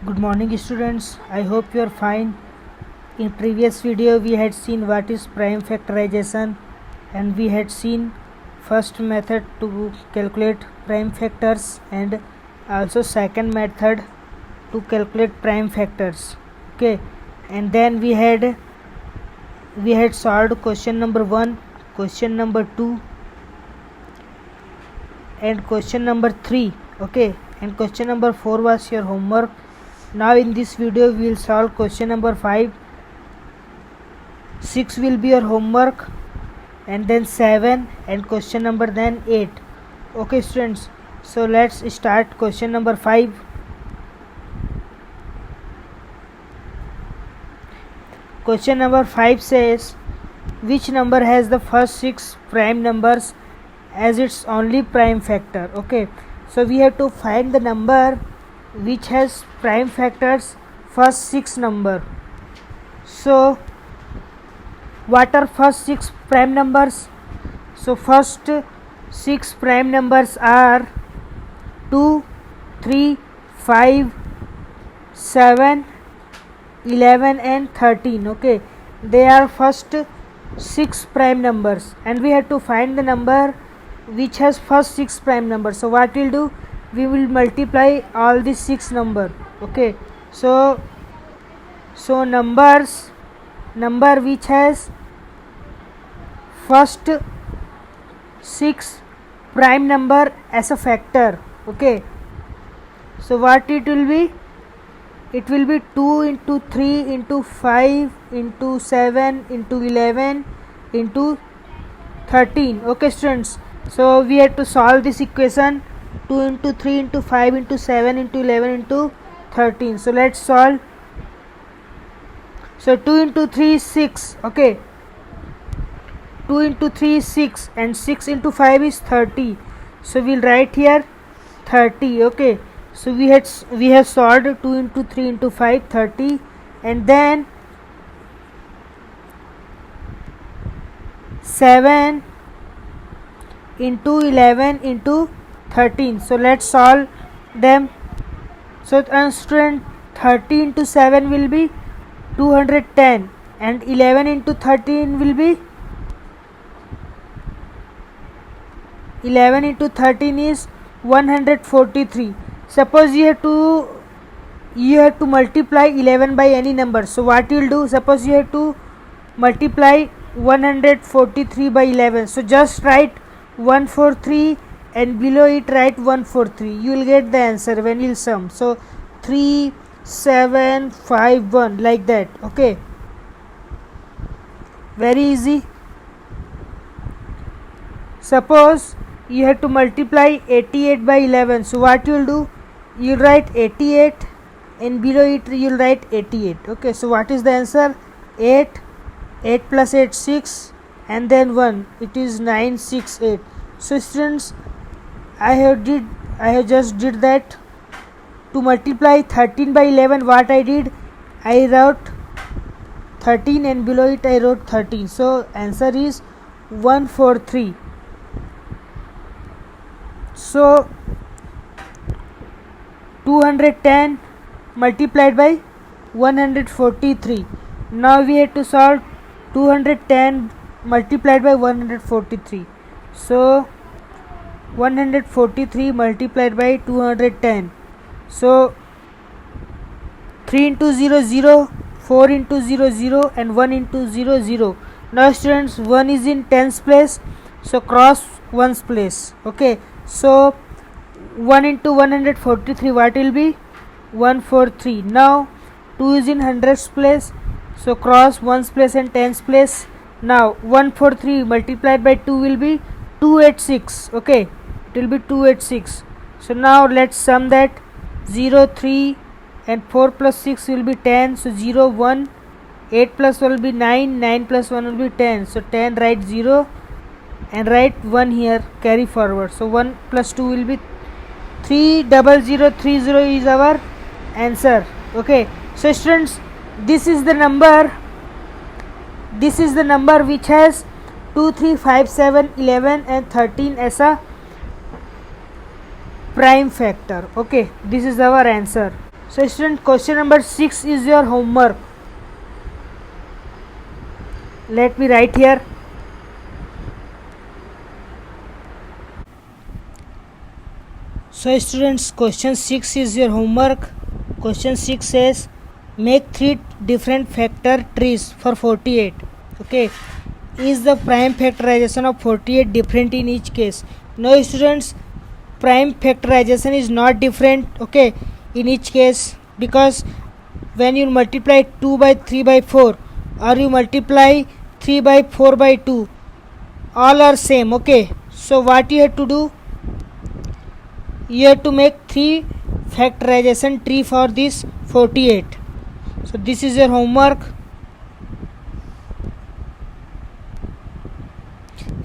Good morning students. I hope you are fine. In previous video we had seen what is prime factorization and we had seen first method to calculate prime factors and also second method to calculate prime factors. Okay, and then we had solved question number 1, question number 2 and question number 3. Okay, and question number 4 was your homework. Now in this video we will solve question number 5. 6 will be your homework, and then 7 and question number then 8. Okay students, so let's start question number 5. Question number 5 says, which number has the first 6 prime numbers as its only prime factor? Okay, so we have to find the number which has prime factors first 6 number. So what are first 6 prime numbers? So first 6 prime numbers are 2, 3, 5, 7, 11 and 13. Okay, they are first 6 prime numbers and we have to find the number which has first 6 prime numbers. So what we'll do, we will multiply all these 6 number. Okay, so number which has first 6 prime number as a factor. Okay, so what it will be, it will be 2 into 3 into 5 into 7 into 11 into 13. Okay students, so we have to solve this equation, 2 into 3 into 5 into 7 into 11 into 13. So let's solve. So 2 into 3 is 6. Okay, 2 into 3 is 6 and 6 into 5 is 30. So we'll write here 30. Okay, so we have solved 2 into 3 into 5, 30, and then 7 into 11 into 13. So let's solve them. So student, 30 into 7 will be 210 and 11 into 13 will be 11 into 13 is 143. Suppose you have to multiply 11 by any number. So what you will do, suppose you have to multiply 143 by 11. So just write 143 and below it write 143. You will get the answer when you will sum. So 3751 like that. Okay, very easy. Suppose you have to multiply 88 by 11. So what you will do, you will write 88 and below it you will write 88. Okay, so what is the answer? 8 plus 8 6 and then 1, it is 968. So students, I have just did that. To multiply 13 by 11, what I did, I wrote 13 and below it I wrote 13. So answer is 143. So 210 multiplied by 143. Now we have to solve 210 multiplied by 143. So 143 multiplied by 210. So 3 into 0 0, 4 into 0 0 and 1 into 0 0. Now students, 1 is in tens place, so cross 1's place. Okay, so 1 into 143, what will be? 143. Now 2 is in hundreds place, so cross 1's place and tens place. Now 143 multiplied by 2 will be 286. Okay, it will be 286. So now let's sum that. 0 3 and 4 plus 6 will be 10. So 0 1, 8 plus 1 will be 9, 9 plus 1 will be 10. So 10, write 0 and write 1 here, carry forward. So 1 plus 2 will be 30030 is our answer. Okay, so students, this is the number which has 2, 3, 5, 7, 11 and 13 as a prime factor. Okay, this is our answer. So student, question number 6 is your homework. Let me write here. So students, question 6 is your homework. Question 6 says make 3 different factor trees for 48. Okay, is the prime factorization of 48 different in each case? No students, prime factorization is not different, okay, in each case, because when you multiply 2 by 3 by 4 or you multiply 3 by 4 by 2, all are same. Okay, so what you have to do, you have to make 3 factorization tree for this 48. So this is your homework,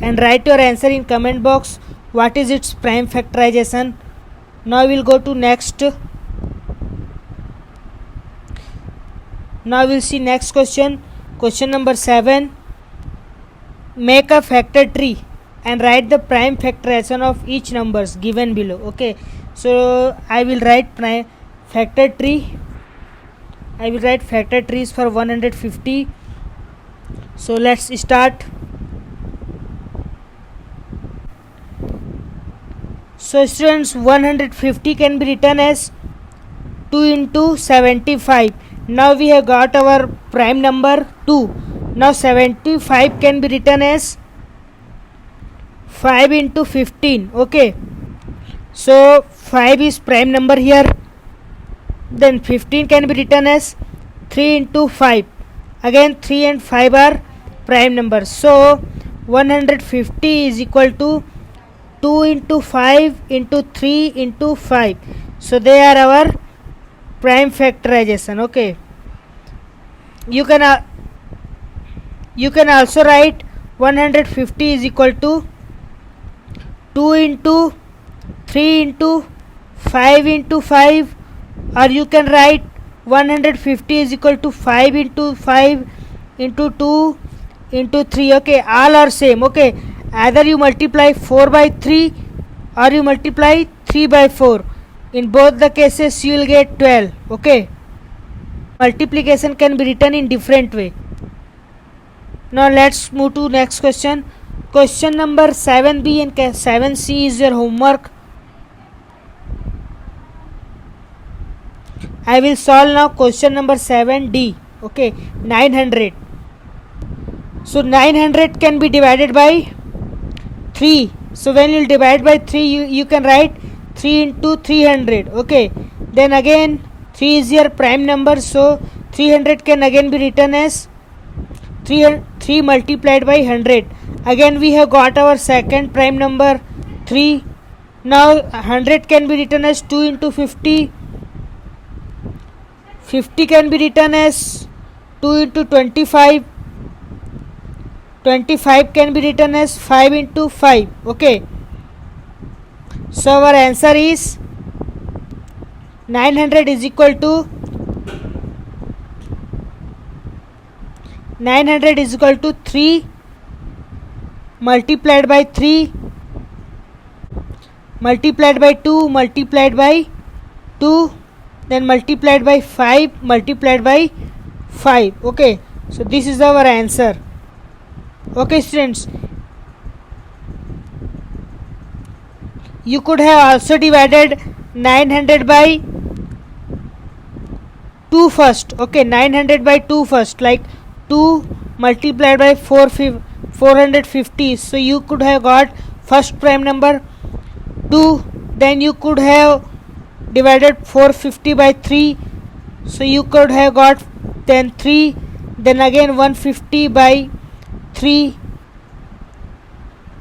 and write your answer in comment box. What is its prime factorization? Now we'll go to next. Now we'll see next question. Question number 7. Make a factor tree and write the prime factorization of each numbers given below. Okay, so I will write prime factor tree. I will write factor trees for 150. So let's start. So students, 150 can be written as 2 into 75. Now we have got our prime number 2. Now 75 can be written as 5 into 15. Okay, so 5 is prime number here. Then 15 can be written as 3 into 5. Again 3 and 5 are prime numbers. So 150 is equal to 2 into 5 into 3 into 5. So they are our prime factorization. Okay, you can also write 150 is equal to 2 into 3 into 5 into 5, or you can write 150 is equal to 5 into 5 into 2 into 3. Okay, all are same. Okay, either you multiply 4 by 3 or you multiply 3 by 4. In both the cases you will get 12. Okay, multiplication can be written in different way. Now let's move to next question. Question number 7b and 7c is your homework. I will solve now question number 7d. Okay, 900. So 900 can be divided by 3. So when you divide by 3, you can write 3 into 300. Okay, then again 3 is your prime number, so 300 can again be written as 3 multiplied by 100. Again we have got our second prime number 3. Now 100 can be written as 2 into 50. 50 can be written as 2 into 25. 25 can be written as 5 into 5. Okay, so our answer is 900 is equal to 3 multiplied by 3 multiplied by 2 multiplied by 2, then multiplied by 5 multiplied by 5. Okay, so this is our answer. Okay students, you could have also divided 900 by 2 first. Okay, 900 by 2 first, like 2 multiplied by 450. So you could have got first prime number 2. Then you could have divided 450 by 3. So you could have got then 3. Then again 150 by 3.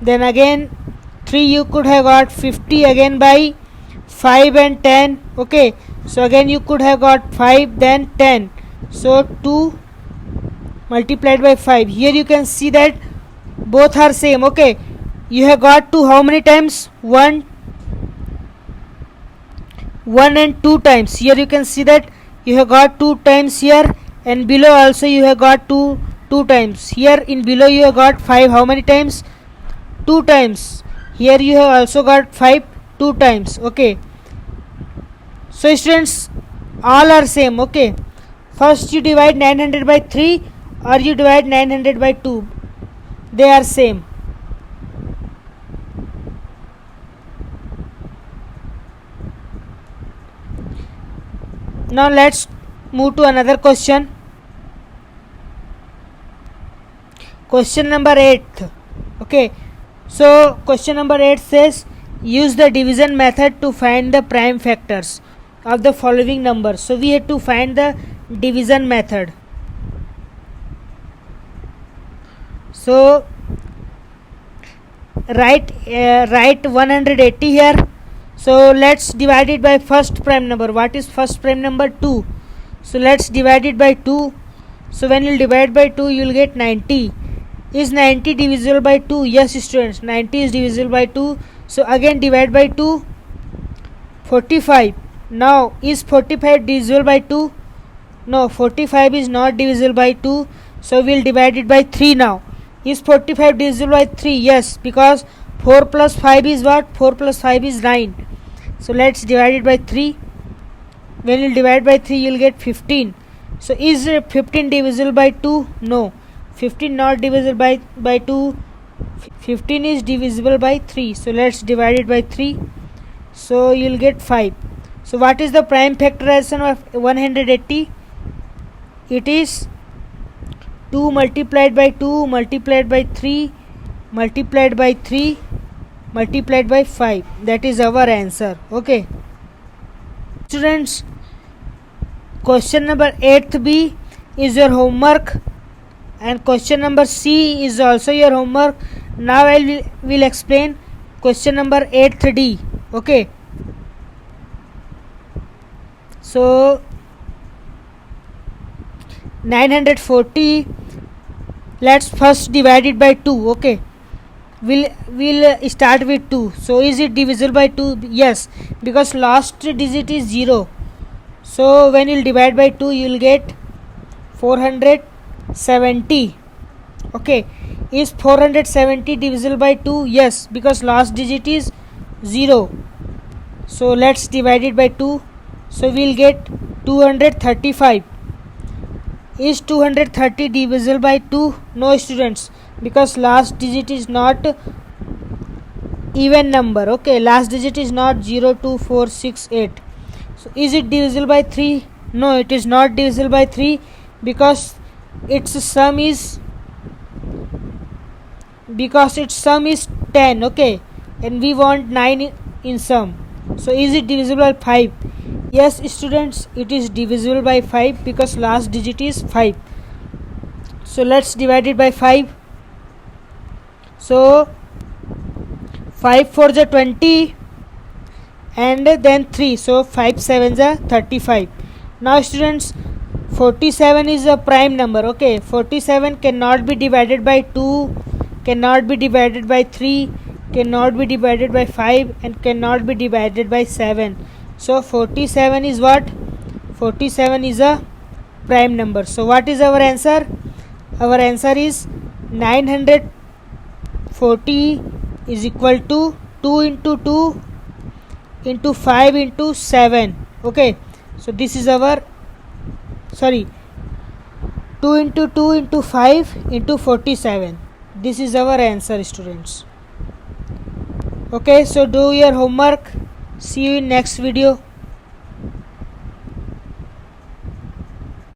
Then again 3 you could have got 50 again by 5 and 10. Okay, so again you could have got 5 then 10. So 2 multiplied by 5. Here you can see that both are same. Okay, you have got 2 how many times? 1 and 2 times. Here you can see that you have got 2 times here, and below also you have got 2 times. Here in below you have got 5 how many times? 2 times. Here you have also got 5 2 times. Okay, so students, all are same. Okay, first you divide 900 by 3 or you divide 900 by 2, they are same. Now let's move to another question. Question number 8. Okay, so question number 8 says use the division method to find the prime factors of the following numbers. So we have to find the division method. So write 180 here. So let's divide it by first prime number. What is first prime number? 2. So let's divide it by 2. So when you divide by 2, you will get 90. Is 90 divisible by 2? Yes, students, 90 is divisible by 2. So again divide by 2. 45. Now is 45 divisible by 2? No, 45 is not divisible by 2. So we'll divide it by 3 now. Is 45 divisible by 3? Yes, because 4 plus 5 is what? 4 plus 5 is 9. So let's divide it by 3. When you divide by 3, you'll get 15. So is 15 divisible by 2? No. 15 not divisible by 2. 15 is divisible by 3. So let's divide it by 3. So you'll get 5. So what is the prime factorization of 180? It is 2 multiplied by 2 multiplied by 3 multiplied by 3 multiplied by 5. That is our answer. Okay, students, question number 8B is your homework and question number C is also your homework. Now I will explain question number 8D. Okay, so 940, let's first divide it by 2. Okay, we'll start with 2. So is it divisible by 2? Yes, because last digit is 0. So when you'll divide by 2, you'll get 470. Okay, is 470 divisible by 2? Yes, because last digit is 0. So let's divide it by 2. So we'll get 235. Is 230 divisible by 2? No, students, because last digit is not even number. Okay, last digit is not 0, 2, 4, 6, 8. So is it divisible by 3? No, it is not divisible by 3 because its sum is 10. Okay, and we want 9 in sum. So is it divisible by 5? Yes, students, it is divisible by 5 because last digit is 5. So let's divide it by 5. So 5 4s are 20 and then 3. So 5 7s are 35. Now students, 47 is a prime number. Okay, 47 cannot be divided by 2, cannot be divided by 3, cannot be divided by 5 and cannot be divided by 7. So 47 is what? 47 is a prime number. So what is our answer? Our answer is 940 is equal to 2 into 2 into 5 into 7. Okay, so this is our 2 into 2 into 5 into 47. This is our answer, students. Okay, so do your homework. See you in next video.